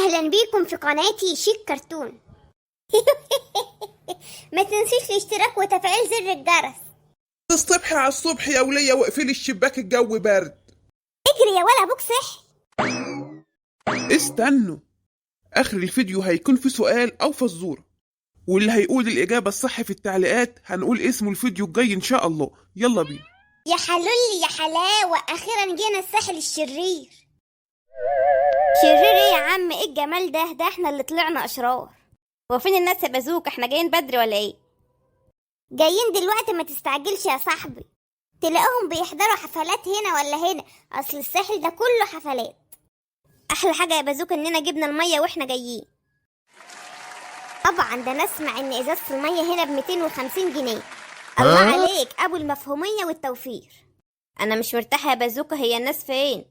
أهلا بيكم في قناتي شيك كرتون. ما تنسيش الاشتراك وتفعيل زر الجرس. الصبح على الصبح يا ولية، واقفلي الشباك الجو بارد. اجري يا ولا ابوك صحي. استنوا، آخر الفيديو هيكون في سؤال أو فزورة، واللي هيقول الإجابة الصح في التعليقات هنقول اسمه الفيديو الجاي إن شاء الله. يلا بينا. يا حلولي يا حلاوة، أخيرا جينا الساحل الشرير. شرير ايه يا عم؟ ايه الجمال ده احنا اللي طلعنا أشرار. هو فين الناس يا بازوك؟ احنا جايين بدري ولا ايه؟ جايين دلوقتي، ما تستعجلش يا صاحبي. تلاقيهم بيحضروا حفلات هنا ولا هنا، أصل الساحل ده كله حفلات. أحلى حاجة يا بازوك إننا جبنا المية وإحنا جايين. طبعا ده نسمع إن إزازة المية هنا ب250 جنيه. الله عليك أبو المفهومية والتوفير. انا مش مرتاحه يا بازوكا، هي الناس فين؟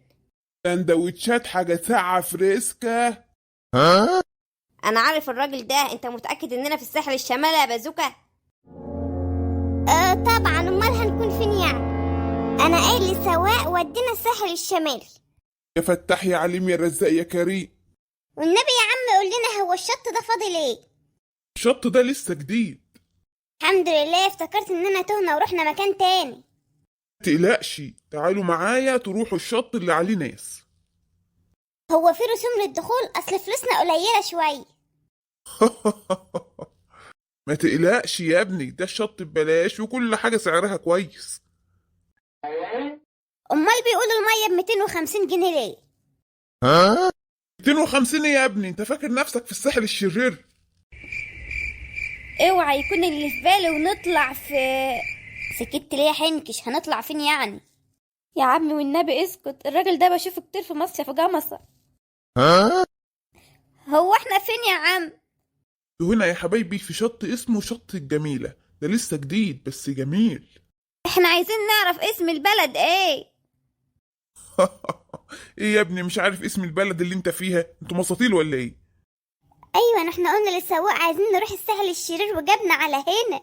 سندوتشات حاجة ساعة فريسكا. انا عارف الراجل ده. انت متاكد اننا في الساحل الشمالي يا بازوكا؟ طبعا، أمال هنكون فين يعني؟ أنا قايل لسواق ودينا الساحل الشمالي. يا فتاح يا عليم يا رزاق يا كريم. والنبي يا عم قول لنا، هو الشط ده فاضل ايه؟ الشط ده لسه جديد. الحمد لله، افتكرت اننا تهنا ورحنا مكان تاني. متقلقش، تعالوا معايا تروحوا الشط اللي عليه ناس. هو في رسوم للدخول؟ اصل فلوسنا قليلة شوية. ما تقلقش يا ابني، ده الشط ببلاش وكل حاجة سعرها كويس. امال بيقولوا المية ب250 جنيه ليه؟ 250 يا ابني؟ انت فاكر نفسك في الساحل الشرير؟ اوعى يكون اللي في بالي ونطلع في... سكت ليه يا حنكش؟ هنطلع فين يعني؟ يا عمي والنبي اسكت، الراجل ده بشوفه كتير في مصيف جمصة. هو احنا فين يا عم؟ هنا يا حبايبي في شط اسمه شط الجميلة، ده لسه جديد بس جميل. احنا عايزين نعرف اسم البلد ايه؟ ايه يا ابني مش عارف اسم البلد اللي انت فيها؟ انتوا مساطيل ولا ايه؟ ايوه، احنا قلنا للسواق عايزين نروح الساحل الشرير وجابنا على هنا.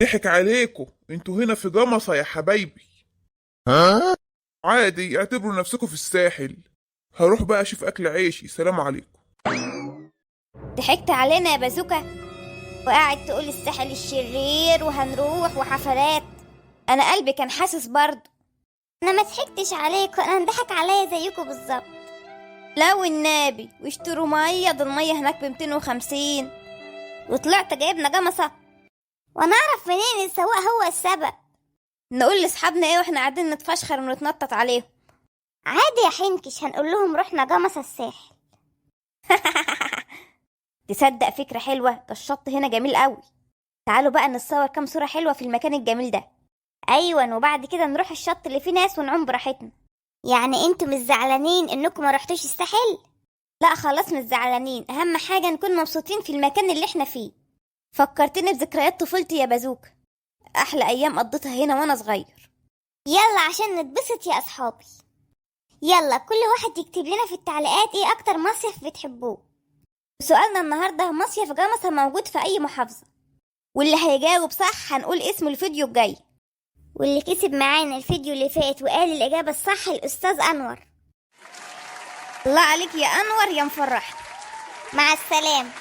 ضحك عليكم، انتوا هنا في جمصة يا حبايبي. عادي، اعتبروا نفسكم في الساحل. هروح بقى اشوف اكل عيشي، سلام عليكم. ضحكت علينا يا بازوكا وقاعد تقول الساحل الشرير وهنروح وحفلات. انا قلبي كان حاسس برضه. انا ما ضحكتش عليكم، انا انضحك عليا زيكم بالظبط. لا والنبي، واشتروا ميه، ده الميه هناك ب250 وطلعت جايبنا جمصة. وانا اعرف منين السواق هو السبب؟ نقول لاصحابنا ايه واحنا قاعدين نتفشخر ونتنطط عليهم؟ عادي يا حنكش، هنقول لهم رحنا جمصة الساحل. تصدق فكرة حلوة، ده الشط هنا جميل قوي. تعالوا بقى نتصور كام صورة حلوة في المكان الجميل ده. ايوه، وبعد كده نروح الشط اللي فيه ناس ونعوم براحتنا. يعني انتوا مش زعلانين انكم ما رحتوش الساحل؟ لا خلاص مش زعلانين، اهم حاجة نكون مبسوطين في المكان اللي احنا فيه. فكرتني بذكريات طفولتي يا بازوك، احلى ايام قضيتها هنا وانا صغير. يلا عشان نتبسط يا اصحابي. يلا كل واحد يكتب لنا في التعليقات ايه اكتر مصيف بتحبوه. سؤالنا النهاردة، مصيف جمصة موجود في اي محافظة؟ واللي هيجاوب صح هنقول اسمه الفيديو الجاي. واللي كسب معانا الفيديو اللي فات وقال الإجابة الصح الأستاذ أنور. الله عليك يا أنور يا مفرح. مع السلامة.